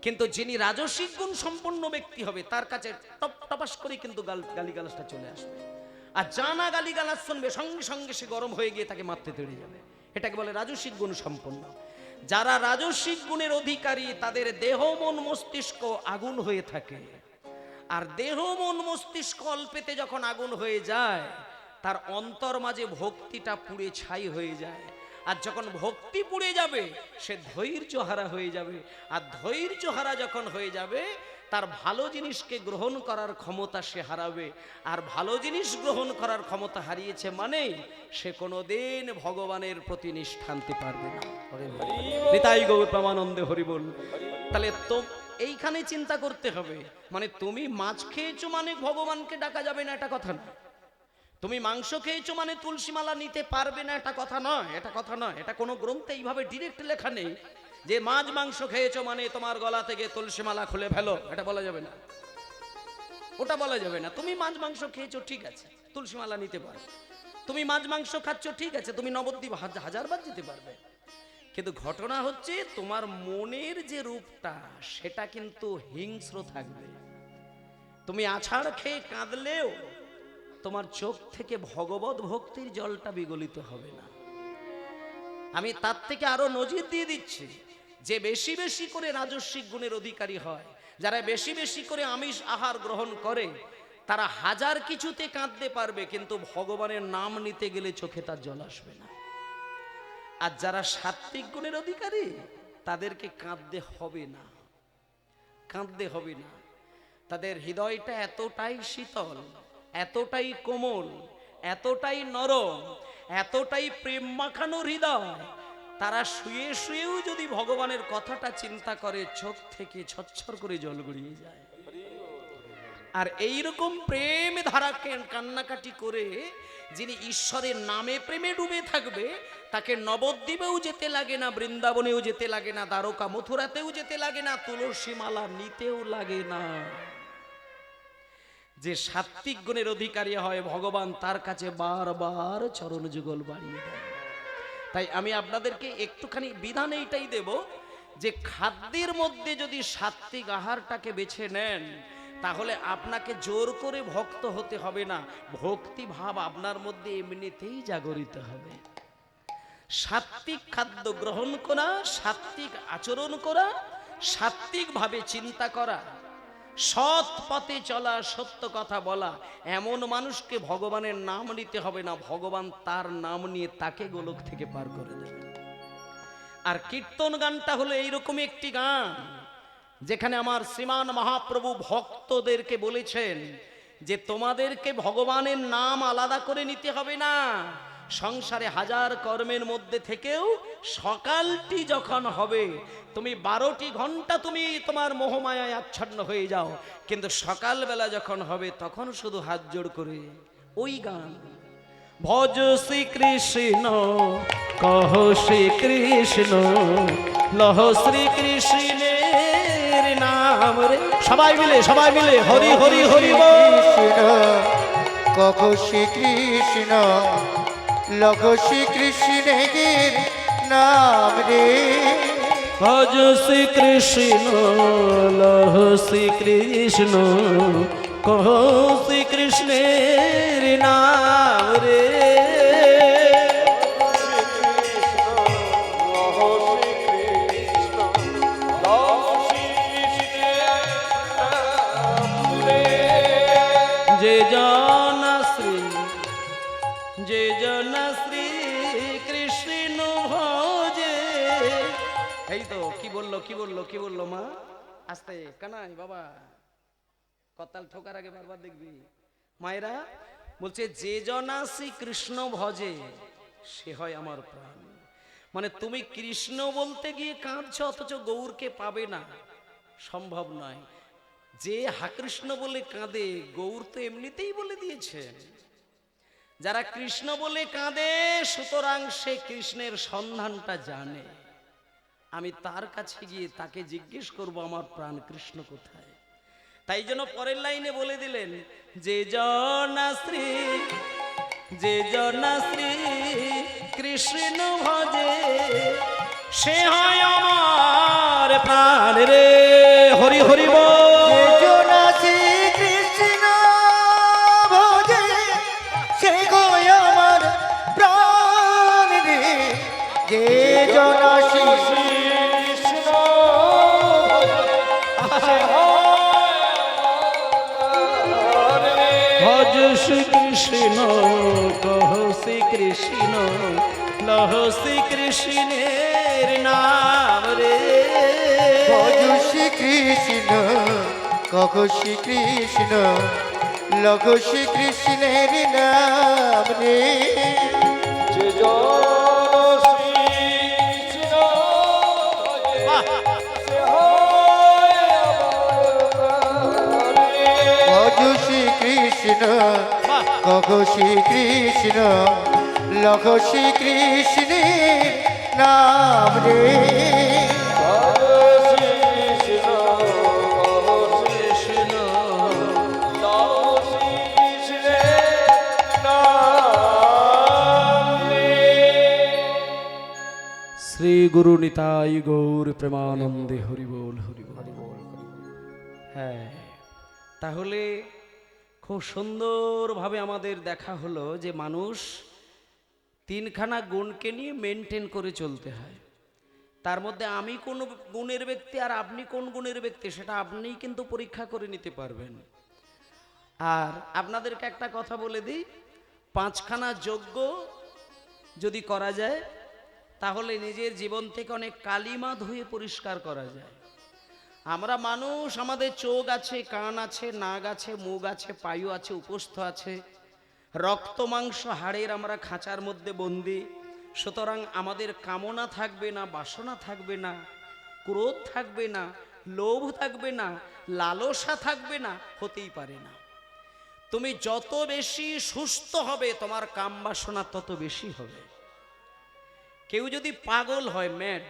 কিন্তু যিনি রাজস্বিক গুণ সম্পন্ন ব্যক্তি হবে, তার কাছে টপ টপাস করে কিন্তু গালিগালাজটা চলে আসবে। আর জানা গালিগালাজ শুনবে, সঙ্গে সঙ্গে সে গরম হয়ে গিয়ে তাকে মারতে তেড়ে যাবে। এটাকে বলে রাজস্বিক গুণ সম্পন্ন। যারা রাজস্বিক গুণের অধিকারী, তাদের দেহ মন মস্তিষ্ক আগুন হয়ে থাকে। আর দেহ মন মস্তিষ্ক অল্পেতে যখন আগুন হয়ে যায়, তার অন্তর মাঝে ভক্তিটা পুড়ে ছাই হয়ে যায়। আর যখন ভক্তি পুড়ে যাবে, সে ধৈর্য হারা হয়ে যাবে। আর ধৈর্য হারা যখন হয়ে যাবে, তার ভালো জিনিসকে গ্রহণ করার ক্ষমতা সে হারাবে। আর ভালো জিনিস গ্রহণ করার ক্ষমতা হারিয়েছে মানে সে কোনোদিন ভগবানের প্রতি নিষ্ঠা আনতে পারবে না। নিতাই গৌর প্রেমানন্দে হরি বল। তাহলে তো এইখানে চিন্তা করতে হবে, মানে তুমি মাছ খেয়েছো মানে ভগবানকে ডাকা যাবে না এটা কথা না, তুমি মাংস খেয়েছো মানে তুলসী মালা নিতে পারবে না এটা কথা নয়, এটা কথা নয়। এটা কোনো গ্রন্থে এইভাবে ডিরেক্ট লেখা নেই যে মাছ মাংস খেয়েছো মানে তোমার গলা থেকে তুলসী মালা খুলে ফেলো, এটা বলা যাবে না, ওটা বলা যাবে না। তুমি মাছ মাংস খেয়েছো ঠিক আছে, তুলসী মালা নিতে পারো। তুমি মাছ মাংস খাচ্ছ ঠিক আছে, তুমি নবদ্বীপ হাজারবার যেতে পারবে। কিন্তু ঘটনা হচ্ছে তোমার মনের যে রূপটা সেটা কিন্তু হিংস্র থাকবে। তুমি আছাড় খেয়ে কাঁদলেও তোমার চোখ থেকে ভগবত ভক্তির জলটা বিগলিত হবে না। আমি তার থেকে আরো নজির দিয়ে দিচ্ছি, যে বেশি বেশি করে রাজস্বিক গুণের অধিকারী হয়, যারা বেশি বেশি করে আমিষ আহার গ্রহণ করে, তারা হাজার কিছুতে কাঁদতে পারবে কিন্তু ভগবানের নাম নিতে গেলে চোখে তার জল আসবে না। আর যারা সাত্বিক গুণের অধিকারী তাদেরকে কাঁদতে হবে না, কাঁদতে হবে না। তাদের হৃদয়টা এতটাই শীতল, এতটাই কোমল, এতটাই নরম, এতটাই প্রেম মাখানো হৃদয়, তারা শুয়ে শুয়েও যদি ভগবানের কথাটা চিন্তা করে চোখ থেকে ছচ্ছর করে জল গড়িয়ে যায়। আর এইরকম প্রেম ধারাকে কান্নাকাটি করে যিনি ঈশ্বরের নামে প্রেমে ডুবে থাকবে, তাকে নবদ্বীপেও যেতে লাগে না, বৃন্দাবনেও যেতে লাগে না, দ্বারকা মথুরাতেও যেতে লাগে না, তুলসী মালা নিতেও লাগে না। যে সাত্বিক গুণের অধিকারী হয় ভগবান তার কাছে বারবার চরণ যুগল বাড়িয়ে দেয়। তাই আমি আপনাদেরকে একটুখানি বিধান এইটাই দেব যে খাদ্যের মধ্যে যদি সাত্বিক আহারটাকে বেছে নেন তাহলে আপনাকে জোর করে ভক্ত হতে হবে না, ভক্তি ভাব আপনার মধ্যে এমনিতেই জাগরিত হবে। সাত্বিক খাদ্য গ্রহণ করা, সাত্বিক আচরণ করা, সাত্বিক ভাবে চিন্তা করা, সৎ পথে চলা, সত্য কথা বলা, এমন মানুষকে ভগবানের নাম নিতে হবে না, ভগবান তার নাম নিয়ে তাকে গোলক থেকে পার করে দেবে। আর কীর্তন গানটা হলো এইরকম একটি গান যেখানে আমার শ্রীমান মহাপ্রভু ভক্তদেরকে বলেছেন যে তোমাদেরকে ভগবানের নাম আলাদা করে নিতে হবে না। সংসারে হাজার কর্মের মধ্যে থেকেও সকালটি যখন হবে, তুমি 12টি ঘন্টা তুমি তোমার মোহমায়ায় আচ্ছন্ন হয়ে যাও, কিন্তু সকালবেলা যখন হবে তখন শুধু হাত জোড় করে ওই গান, ভজ শ্রীকৃষ্ণ কহ শ্রীকৃষ্ণ লহ শ্রীকৃষ্ণের নাম রে। সবাই মিলে হরি হরি হরি বল। কহ শ্রীকৃষ্ণ লহ শ্রীকৃষ্ণের নাম রে। ভজ শ্রীকৃষ্ণ লহ শ্রীকৃষ্ণ কহ শ্রীকৃষ্ণের নাম রে। যে জন শ্রী কৃষ্ণ ভজে। এই তো কি বললো মা, আস্তে কানাই বাবা, কতাল ঠোকার আগে বারবার দেখবি। মায়েরা বলছে যে জনা শ্রী কৃষ্ণ ভজে সে হয় আমার প্রাণ। মানে তুমি কৃষ্ণ বলতে গিয়ে কাঁদছ অথচ গৌরকে পাবে না, সম্ভব নয়। যে হা কৃষ্ণ বলে কাঁদে গৌর তো এমনিতেই বলে দিয়েছে। যারা কৃষ্ণ বলে কাঁদে সুতরাং সে কৃষ্ণের সন্ধানটা জানে। আমি তার কাছে গিয়ে তাকে জিজ্ঞেস করব আমার প্রাণ কৃষ্ণ কোথায়। তাই জন্য পরের লাইনে বলে দিলেন যে জনা শ্রী কৃষ্ণ ভজে সে হয় আমার প্রাণ রে। হরি হরি বল। ভজ শ্রীকৃষ্ণ কহ শ্রীকৃষ্ণ লহ শ্রীকৃষ্ণের নাম রে। ভজ শ্রীকৃষ্ণ কখ শ্রীকৃষ্ণ লঘ শ্রীকৃষ্ণের নাম রে। যে জন শ্রীকৃষ্ণ সে হয় আমার প্রাণে। ভজ শ্রীকৃষ্ণ কখ শ্রীকৃষ্ণ লঘ শ্রীকৃষ্ণের নাম রে। শ্রী গুরু নিতাই গৌর প্রেমানন্দে হরিবোল হরিবোল। হ্যাঁ, তাহলে খুব সুন্দরভাবে আমাদের দেখা হলো যে মানুষ তিনখানা গুণকে নিয়ে মেনটেন করে চলতে হয়। তার মধ্যে আমি কোন গুণের ব্যক্তি আর আপনি কোন গুণের ব্যক্তি সেটা আপনিই কিন্তু পরীক্ষা করে নিতে পারবেন। আর আপনাদেরকে একটা কথা বলে দিই, 5খানা যজ্ঞ যদি করা যায় তাহলে নিজের জীবন থেকে অনেক কালিমা ধুয়ে পরিষ্কার করা যায়। আমরা মানুষ, আমাদের চোখ আছে, কান আছে, নাক আছে, মুখ আছে, পায়ু আছে, উপস্থ আছে, রক্ত মাংস হাড়ের আমরা খাঁচার মধ্যে বন্দি। সুতরাং আমাদের কামনা থাকবে না, বাসনা থাকবে না, ক্রোধ থাকবে না, লোভ থাকবে না, লালসা থাকবে না, হতেই পারে না। তুমি যত বেশি সুস্থ হবে তোমার কাম বাসনা তত বেশি হবে। কেউ যদি পাগল হয়, ম্যাড,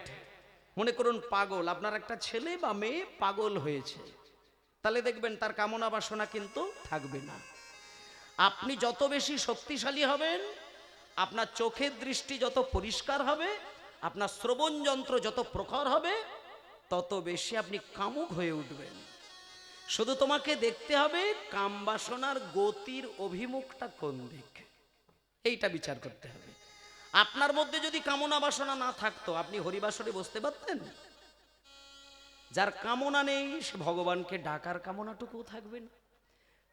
মনে করুন পাগল, আপনার একটা ছেলে বা মেয়ে পাগল হয়েছে, তাহলে দেখবেন তার কামনা বাসনা কিন্তু থাকবে না। আপনি যত বেশি শক্তিশালী হবেন, আপনার চোখের দৃষ্টি যত পরিষ্কার হবে, আপনার শ্রবণ যন্ত্র যত প্রখর হবে, তত বেশি আপনি কামুক হয়ে উঠবেন। শুধু তোমাকে দেখতে হবে কাম বাসনার গতির অভিমুখটা কোন দিক, এইটা বিচার করতে হবে। আপনার মধ্যে যদি কামনা বাসনা না থাকতো আপনি হরিবাসরে বসতে পারতেন? যার কামনা নেই সে ভগবানকে ডাকার কামনাটুকু থাকবে না।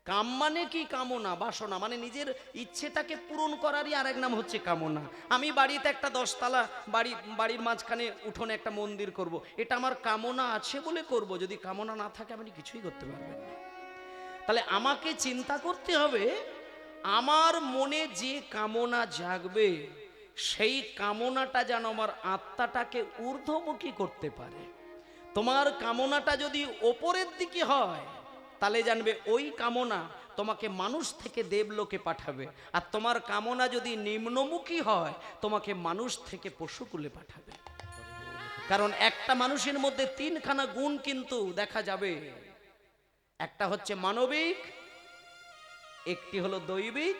কাম মানে কি? কামনা বাসনা মানে নিজের ইচ্ছেটাকে পূরণ করারই আরেক নাম হচ্ছে কামনা। আমি বাড়িতে একটা 10 তলা বাড়ির মাঝখানে উঠোনে একটা মন্দির করব, এটা আমার কামনা আছে বলে করব। যদি কামনা না থাকে আপনি কিছুই করতে পারবেন না। তাহলে আমাকে চিন্তা করতে হবে আমার মনে যে কামনা জাগবে সেই কামনাটা যেন আমার আত্মাটাকে ঊর্ধ্বমুখী করতে পারে। তোমার কামনাটা যদি ওপরের দিকে হয় তাহলে জানবে ওই কামনা তোমাকে মানুষ থেকে দেবলোকে পাঠাবে, আর তোমার কামনা যদি নিম্নমুখী হয় তোমাকে মানুষ থেকে পশুকুলে পাঠাবে। কারণ একটা মানুষের মধ্যে 3খানা গুণ কিন্তু দেখা যাবে। একটা হচ্ছে মানবিক, একটি হলো দৈবিক,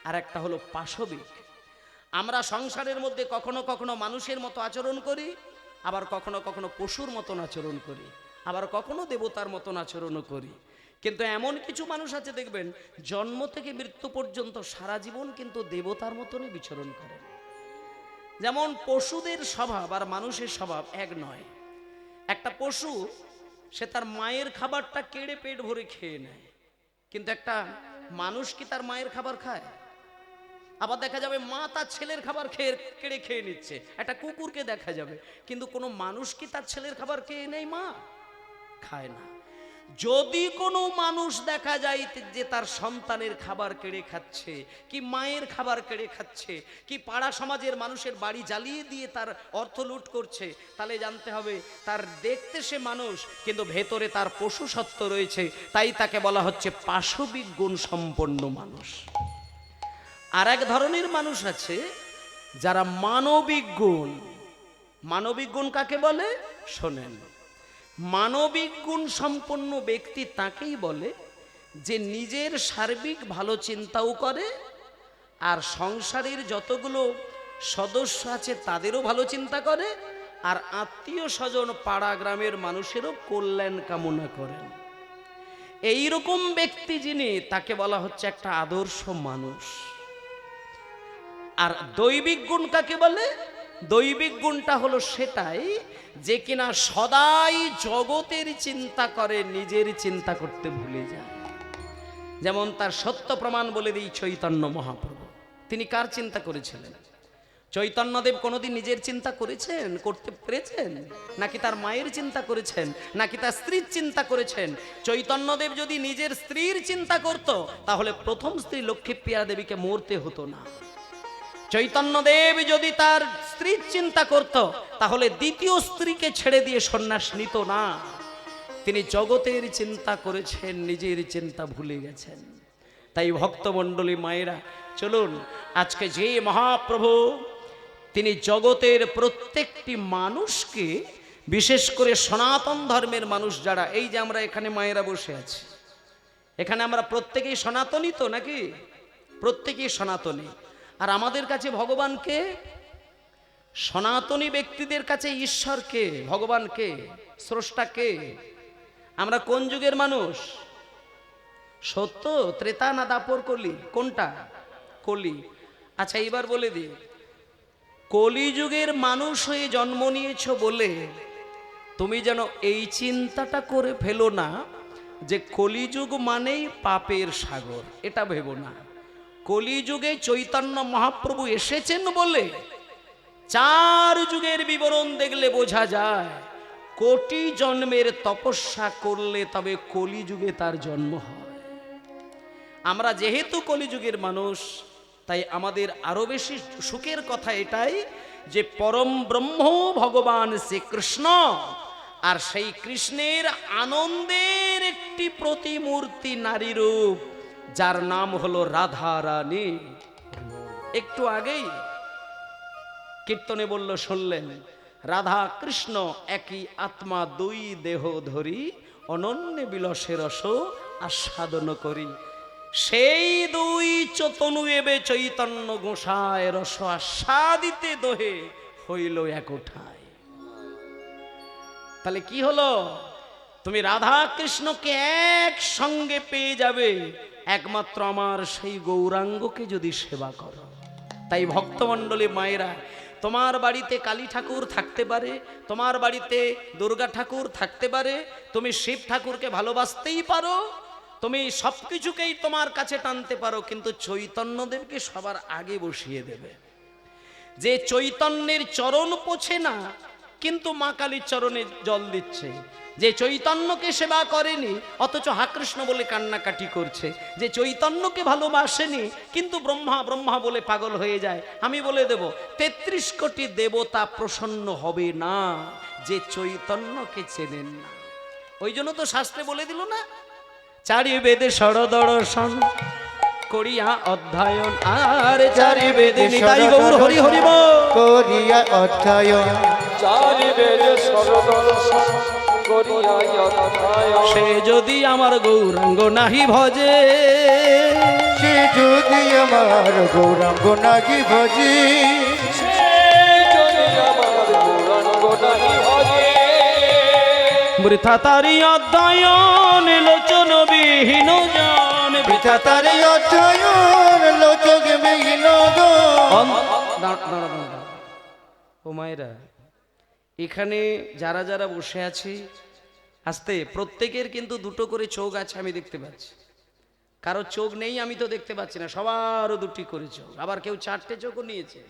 আর একটা হলো পাশবিক। আমরা সংসারের মধ্যে কখনো কখনো মানুষের মতো আচরণ করি, আবার কখনো কখনো পশুর মতন আচরণ করি, আবার কখনো দেবতার মতন আচরণও করি। কিন্তু এমন কিছু মানুষ আছে দেখবেন জন্ম থেকে মৃত্যু পর্যন্ত সারা জীবন কিন্তু দেবতার মতনই বিচরণ করেন। যেমন পশুদের স্বভাব আর মানুষের স্বভাব এক নয়। একটা পশু সে তার মায়ের খাবারটা কেড়ে পেট ভরে খেয়ে নেয়, কিন্তু একটা মানুষ কি তার মায়ের খাবার খায়? আবার দেখা যাবে মা তার ছেলের খাবার কেড়ে খেয়ে নিচ্ছে। একটা কুকুরকে দেখা যাবে, কিন্তু কোনো মানুষ কি তার ছেলের খাবার খেয়ে নেয়? মা খায় না। যদি কোনো মানুষ দেখা যায় যে তার সন্তানের খাবার কেড়ে খাচ্ছে, কি মায়ের খাবার কেড়ে খাচ্ছে, কি পাড়া সমাজের মানুষের বাড়ি জ্বালিয়ে দিয়ে তার অর্থ লুট করছে, তাহলে জানতে হবে তার দেখতে সে মানুষ কিন্তু ভেতরে তার পশু সত্ত্ব রয়েছে। তাই তাকে বলা হচ্ছে পাশবিক গুণ সম্পন্ন মানুষ। আর এক ধরনের মানুষ আছে যারা মানবিক গুণ। মানবিক গুণ কাকে বলে শোনেন। মানবিক গুণ সম্পন্ন ব্যক্তি তাকেই বলে যে নিজের সার্বিক ভালো চিন্তাও করে, আর সংসারের যতগুলো সদস্য আছে তাদেরও ভালো চিন্তা করে, আর আত্মীয় স্বজন পাড়া গ্রামের মানুষেরও কল্যাণ কামনা করেন। এইরকম ব্যক্তি যিনি, তাকে বলা হচ্ছে একটা আদর্শ মানুষ। আর দৈবিক গুণ কাকে বলে? দৈবিক গুণটা হলো সেটাই যে কিনা সদাই জগতের চিন্তা করে, নিজের চিন্তা করতে ভুলে যায়। যেমন তার সত্য প্রমাণ বলে দিই চৈতন্য মহাপ্রভু। তিনি কার চিন্তা করেছিলেন? চৈতন্যদেব কোনোদিন নিজের চিন্তা করেছেন, করতে পেরেছেন? নাকি তার মায়ের চিন্তা করেছেন, নাকি তার স্ত্রীর চিন্তা করেছেন? চৈতন্যদেব যদি নিজের স্ত্রীর চিন্তা করত, তাহলে প্রথম স্ত্রী লক্ষ্মীপ্রিয়া দেবীকে মরতে হতো না। চৈতন্যদেব যদি তার স্ত্রীর চিন্তা করত, তাহলে দ্বিতীয় স্ত্রীকে ছেড়ে দিয়ে সন্ন্যাস নিত না। তিনি জগতের চিন্তা করেছেন, নিজের চিন্তা ভুলে গেছেন। তাই ভক্তমণ্ডলী মায়েরা, চলুন আজকে যে মহাপ্রভু তিনি জগতের প্রত্যেকটি মানুষকে, বিশেষ করে সনাতন ধর্মের মানুষ যারা, এই যে আমরা এখানে মায়েরা বসে আছি, এখানে আমরা প্রত্যেকেই সনাতনী তো নাকি? প্রত্যেকেই সনাতনী। আর আমাদের কাছে ভগবানকে, সনাতনী ব্যক্তিদের কাছে ঈশ্বরকে, ভগবানকে, স্রষ্টাকে। আমরা কোন যুগের মানুষ? সত্য, ত্রেতা না দাপর কলি? কোনটা? কলি। আচ্ছা এইবার বলে দিই, কলিযুগের মানুষ হয়ে জন্ম নিয়েছ বলে তুমি যেন এই চিন্তাটা করে ফেলো না যে কলিযুগ মানেই পাপের সাগর। এটা ভেবো না। কলিযুগে চৈতন্য মহাপ্রভু এসেছেন বলে 4 যুগের বিবরণ দেখলে বোঝা যায় কোটি জন্মের তপস্যা করলে তবে কলিযুগে তার জন্ম হয়। আমরা যেহেতু কলিযুগের মানুষ, তাই আমাদের আরো বেশি সুখের কথা এটাই যে পরম ব্রহ্ম ভগবান শ্রীকৃষ্ণ, আর সেই কৃষ্ণের আনন্দের একটি প্রতিমূর্তি নারী রূপ, যার নাম হলো রাধা রানী। একটু আগেই কীর্তনে বলল, শুনলেন, রাধা কৃষ্ণ একই আত্মা, 2 দেহ ধরি, অনন্য বিলাসে রস আস্বাদন করি। সেই 2 চতনু এবে চৈতন্য গোসায়, রস আস্বাদিতে দোহে হইল এক ওঠায়। তাহলে কি হলো? তুমি রাধা কৃষ্ণকে একসঙ্গে পেয়ে যাবে একমাত্র আমার সেই গৌরাঙ্গকে যদি সেবা করো। তাই ভক্তমণ্ডলী মায়েরা, তোমার বাড়িতে কালী ঠাকুর থাকতে পারে, তোমার বাড়িতে দুর্গা ঠাকুর থাকতে পারে, তুমি শিব ঠাকুরকে ভালোবাসতেই পারো, তুমি সবকিছুকেই তোমার কাছে টানতে পারো, কিন্তু চৈতন্যদেবকে সবার আগে বসিয়ে দেবে। যে চৈতন্যের চরণ পোছে না, কিন্তু মা কালীর চরণে জল দিচ্ছে। যে চৈতন্যকে সেবা করেনি, অথচ হা কৃষ্ণ বলে কান্নাকাটি করছে। যে চৈতন্যকে ভালোবাসেনি, কিন্তু ব্রহ্মা ব্রহ্মা বলে পাগল হয়ে যায়। আমি বলে দেব, 33 কোটি দেবতা প্রসন্ন হবে না যে চৈতন্যকে চেনেন না। ওই জন্য তো শাস্ত্রে বলে দিল না, 4 বেদে সরদর্শন করিয়া অধ্যয়ন, আর 4 বেদে নিতাই গৌর হরি হরি বল করিয়া অধ্যয়ন। 4 বেদে সরদর্শন করিয়া অধ্যয়ন। সে যদি আমার গৌরাঙ্গ নাহি ভজে, সে যদি আমার গৌরাঙ্গ নাহি ভজে, সে যদি আমার গৌরাঙ্গ নাহি ভজে, বৃথা তারি অধ্যয়ন লোচন বিহীন জন, বৃথা তার অধ্যয়ন লোচক বিহীন জন। ও মায়েরা, এখানে যারা যারা বসে আছি, আস্তে, প্রত্যেকের কিন্তু 2টো করে চোখ আছে, আমি দেখতে পাচ্ছি। কারো চোখ নেই আমি তো দেখতে পাচ্ছি না, সবারও 2টি করে চোখ, আবার কেউ 4টে চোখও নিয়েছে।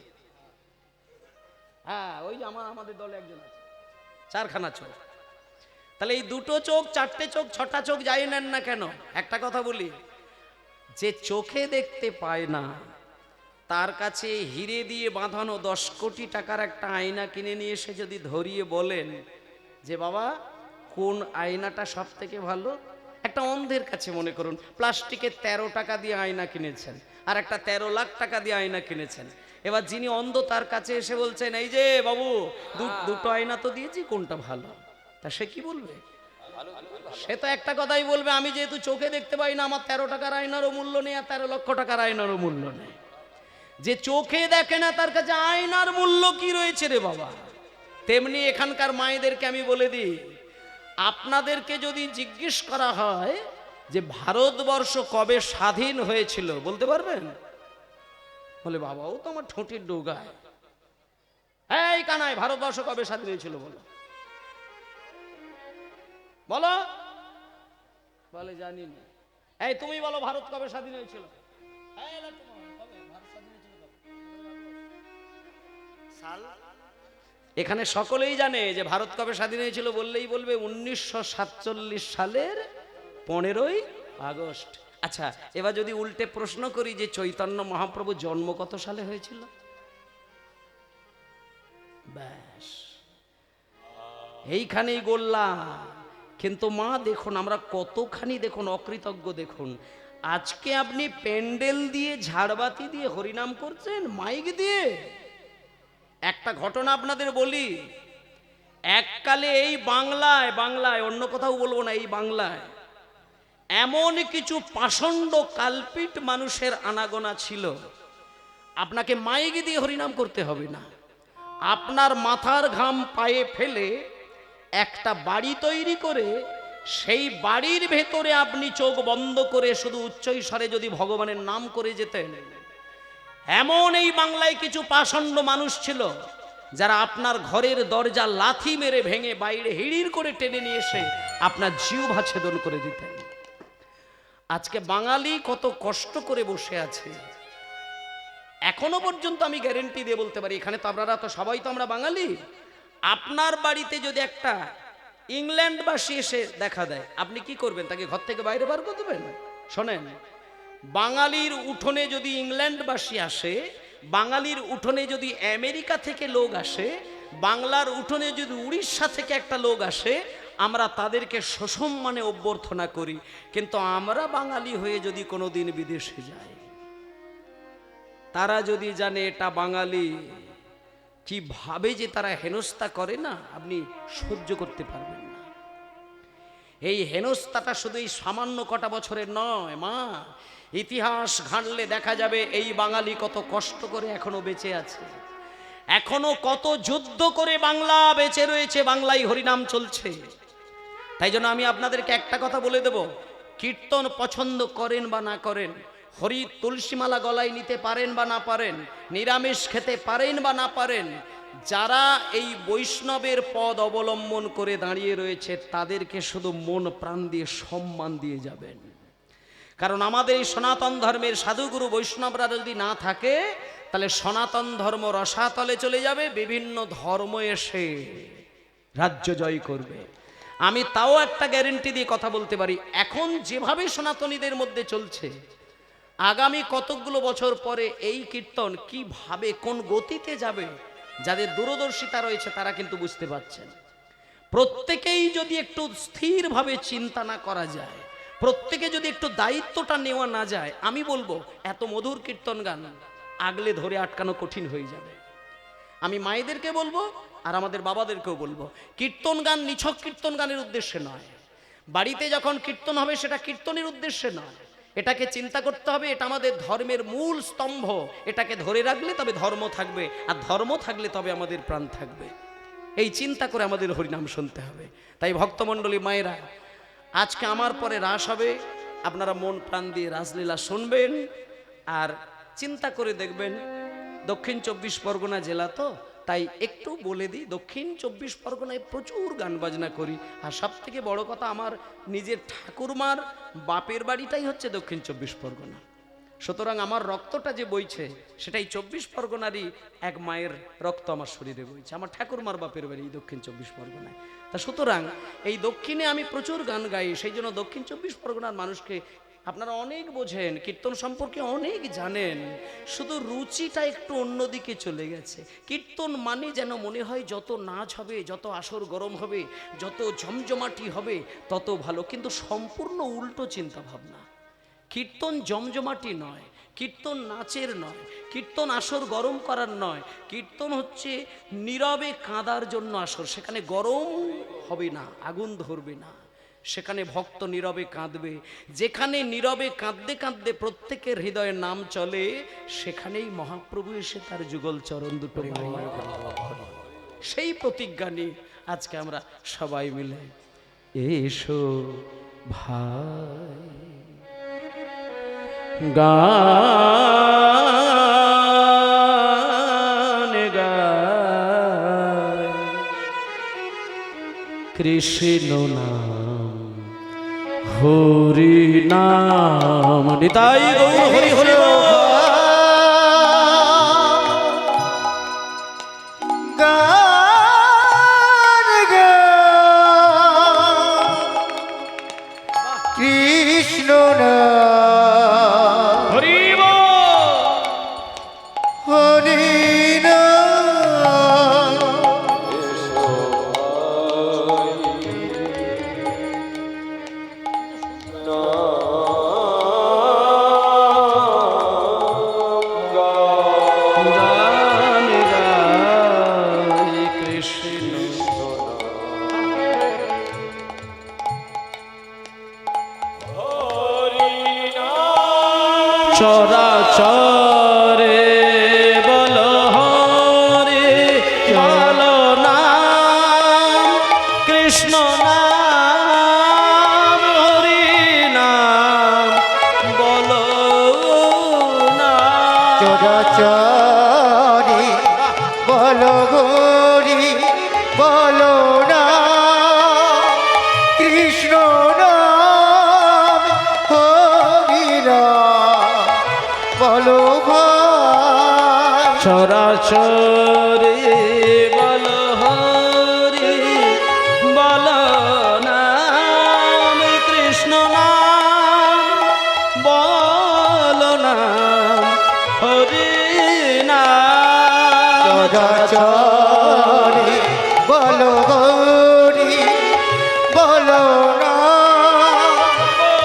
হ্যাঁ, ওই যে আমাদের দলে একজন আছে, 4খানা চোখ। তাহলে এই 2টো চোখ, 4টে চোখ, 6টা চোখ যাই নেন না কেন, একটা কথা বলি, যে চোখে দেখতে পায় না তার কাছে হিরে দিয়ে বাঁধানো 10 কোটি টাকার একটা আয়না কিনে নিয়ে এসে যদি ধরিয়ে বলেন যে বাবা কোন আয়নাটা সব থেকে ভালো, একটা অন্ধের কাছে মনে করুন প্লাস্টিকের 13 টাকা দিয়ে আয়না কিনেছেন, আর একটা 13 লাখ টাকা দিয়ে আয়না কিনেছেন। এবার যিনি অন্ধ তার কাছে এসে বলছেন, এই যে বাবু 2টো আয়না তো দিয়েছি, কোনটা ভালো? তা সে কি বলবে? সে তো একটা কথাই বলবে, আমি যেহেতু চোখে দেখতে পাই না, আমার 13 টাকার আয়নারও মূল্য নেই, আর 13 লক্ষ টাকার আয়নারও মূল্য নেই। যে চোখে দেখে না তার কাছে আয়নার মূল্য কি রয়েছে রে বাবা? তেমনি এখানকার মায়েদেরকে আমি বলে দিই, আপনাদেরকে যদি জিজ্ঞেস করা হয় যে ভারতবর্ষ কবে স্বাধীন হয়েছিল, বলতে পারবেন? বলে বাবা ও তো আমার ঠোঁটের ডোগায়। এই কানাই, ভারতবর্ষ কবে স্বাধীন হয়েছিল বলো, বলো। বলে জানি না। এই তুমি বলো ভারত কবে স্বাধীন হয়েছিল? এখানে সকলেই জানে যে ভারত কবে স্বাধীন হয়েছিল, বললেই বলবে 1947 সালের 15ই আগস্ট। আচ্ছা, এবার যদি উল্টে প্রশ্ন করি যে চৈতন্য মহাপ্রভু জন্ম কত সালে হয়েছিল, ব্যাস এইখানেই গোল্লাম। কিন্তু মা দেখুন আমরা কতখানি দেখুন অকৃতজ্ঞ। দেখুন আজকে আপনি প্যান্ডেল দিয়ে ঝাড়বাতি দিয়ে হরিনাম করছেন, মাইক দিয়ে। একটা ঘটনা আপনাদের বলি, এককালে এই বাংলায় অন্য কোথাও বলবো না, এই বাংলায় এমন কিছু পাষণ্ড কালপিট মানুষের আনাগোনা ছিল, আপনাকে মাইক দিয়ে হরিনাম করতে হবে না, আপনার মাথার ঘাম পায়ে ফেলে একটা বাড়ি তৈরি করে সেই বাড়ির ভেতরে আপনি চোখ বন্ধ করে শুধু উচ্চস্বরে যদি ভগবানের নাম করে যেতেন, এমন এই বাংলায় কিছু পাষণ্ড মানুষ ছিল যারা আপনার ঘরের দরজা লাথি মেরে ভেঙে বাইরে হিড়ির করে টেনে নিয়ে এসে আপনার জিহ্বা ছেদন করে দিতেন। আজকে বাঙালি কত কষ্ট করে বসে আছে, এখনো পর্যন্ত আমি গ্যারেন্টি দিয়ে বলতে পারি, এখানে তো আপনারা তো সবাই তো আমরা বাঙালি, আপনার বাড়িতে যদি একটা ইংল্যান্ডবাসী এসে দেখা দেয়, আপনি কি করবেন? তাকে ঘর থেকে বাইরে বার করে দেবেন? শোনেন, বাঙালির উঠোনে যদি ইংল্যান্ডবাসী আসে, বাঙালির উঠোনে যদি আমেরিকা থেকে লোক আসে, বাংলার উঠোনে যদি উড়িষ্যা থেকে একটা লোক আসে, আমরা তাদেরকে সসম্মানে অভ্যর্থনা করি। কিন্তু আমরা বাঙালি হয়ে যদি কোনোদিন বিদেশে যাই, তারা যদি জানে এটা বাঙালি, কিভাবে যে তারা হেনস্থা করে না, আপনি সহ্য করতে পারবেন না। এই হেনস্থাটা শুধু এই সামান্য কটা বছরের নয় মা, ইতিহাস ঘাঁটলে দেখা যাবে এই বাঙালি কত কষ্ট করে এখনো বেঁচে আছে, এখনো কত যুদ্ধ করে বাংলা বেঁচে রয়েছে, বাংলায় হরিনাম চলছে। তাই জন্য আমি আপনাদেরকে একটা কথা বলে দেব, কীর্তন পছন্দ করেন বা না করেন, হরি তুলসীমালা গলায় নিতে পারেন বা না পারেন, নিরামিষ খেতে পারেন বা না পারেন, যারা এই বৈষ্ণবের পদ অবলম্বন করে দাঁড়িয়ে রয়েছে তাদেরকে শুধু মন প্রাণ দিয়ে সম্মান দিয়ে যাবেন। কারণ আমাদের এই সনাতন ধর্মের সাধুগুরু বৈষ্ণবরা যদি না থাকে, তাহলে সনাতন ধর্ম রসাতলে চলে যাবে, বিভিন্ন ধর্ম এসে রাজ্য জয় করবে। আমি তাও একটা গ্যারেন্টি দিয়ে কথা বলতে পারি, এখন যেভাবে সনাতনীদের মধ্যে চলছে, আগামী কতকগুলো বছর পরে এই কীর্তন কিভাবে কোন গতিতে যাবে, যাদের দূরদর্শিতা রয়েছে তারা কিন্তু বুঝতে পারছেন। প্রত্যেকেই যদি একটু স্থিরভাবে চিন্তা না করা যায়, প্রত্যেকে যদি একটু দায়িত্বটা নেওয়া না যায়, আমি বলবো এত মধুর কীর্তন গান আগলে ধরে আটকানো কঠিন হয়ে যাবে। আমি মায়েদেরকে বলবো আর আমাদের বাবাদেরকেও বলবো, কীর্তন গান নিছক কীর্তন গানের উদ্দেশ্যে নয়, বাড়িতে যখন কীর্তন হবে সেটা কীর্তনের উদ্দেশ্যে নয়, এটাকে চিন্তা করতে হবে এটা আমাদের ধর্মের মূল স্তম্ভ, এটাকে ধরে রাখলে তবে ধর্ম থাকবে, আর ধর্ম থাকলে তবে আমাদের প্রাণ থাকবে। এই চিন্তা করে আমাদের হরিনাম শুনতে হবে। তাই ভক্তমণ্ডলী মায়েরা, আজকে আমার পরে রাস হবে, আপনারা মন প্রাণ দিয়ে রাসলীলা শুনবেন আর চিন্তা করে দেখবেন। দক্ষিণ 24 পরগনা জেলা তো, তাই একটু বলে দিই, দক্ষিণ 24 পরগনায় প্রচুর গান বাজনা করি, আর সব থেকে বড় কথা আমার নিজের ঠাকুরমার বাপের বাড়িটাই হচ্ছে দক্ষিণ 24 পরগনা। সুতরাং আমার রক্তটা যে বইছে সেটাই 24 পরগনারই এক মায়ের রক্ত আমার শরীরে বইছে, আমার ঠাকুরমার বাপের বাড়ি দক্ষিণ 24 পরগনায়। তা সুতরাং এই দক্ষিণে আমি প্রচুর গান গাই, সেই জন্য দক্ষিণ 24 পরগনার মানুষকে আপনারা অনেক বোঝেন, কীর্তন সম্পর্কে অনেক জানেন, শুধু রুচিটা একটু অন্যদিকে চলে গেছে। কীর্তন মানে যেন মনে হয় যত নাচ হবে, যত আসর গরম হবে, যত জমজমাটি হবে তত ভালো, কিন্তু সম্পূর্ণ উল্টো চিন্তা ভাবনা। কীর্তন জমজমাটি নয়, কীর্তন নাচের নয়, কীর্তন আসর গরম করার নয়, কীর্তন হচ্ছে নীরবে কাঁদার জন্য আসর। সেখানে গরম হবে না, আগুন ধরবে না, সেখানে ভক্ত নীরবে কাঁদবে। যেখানে নীরবে কাঁদতে কাঁদতে প্রত্যেকের হৃদয়ে নাম চলে, সেখানেই মহাপ্রভু এসে তার যুগল চরণ দুটো সেই প্রতিজ্ঞা নিয়ে আজকে আমরা সবাই মিলে এসো ভাই গান গায় কৃষ্ণ নাম হরি নাম, নিতাই গৌর হরি হরি। গান গাই কৃষ্ণ চরাচরে বল হরে বল নাম কৃষ্ণ নাম হরি নাম বল নাম চরাচরি বল গরি বল না কৃষ্ণ নাম হরি নাম বল ভাই চরাচরে বল হরি বল নাম কৃষ্ণ নাম বল নাম হরি নাম চরাচরি বল গরি বল না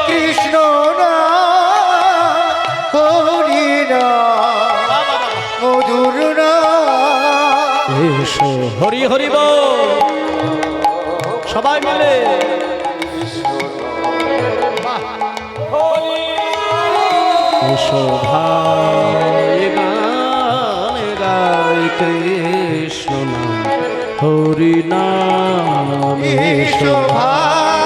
কৃষ্ণ নাম হরি নাম মধুর নাম এসো হরি হরি বল সবাই মিলে এসো ভাই গান গাই কৃষ্ণ নাম হরি নাম এসো ভাই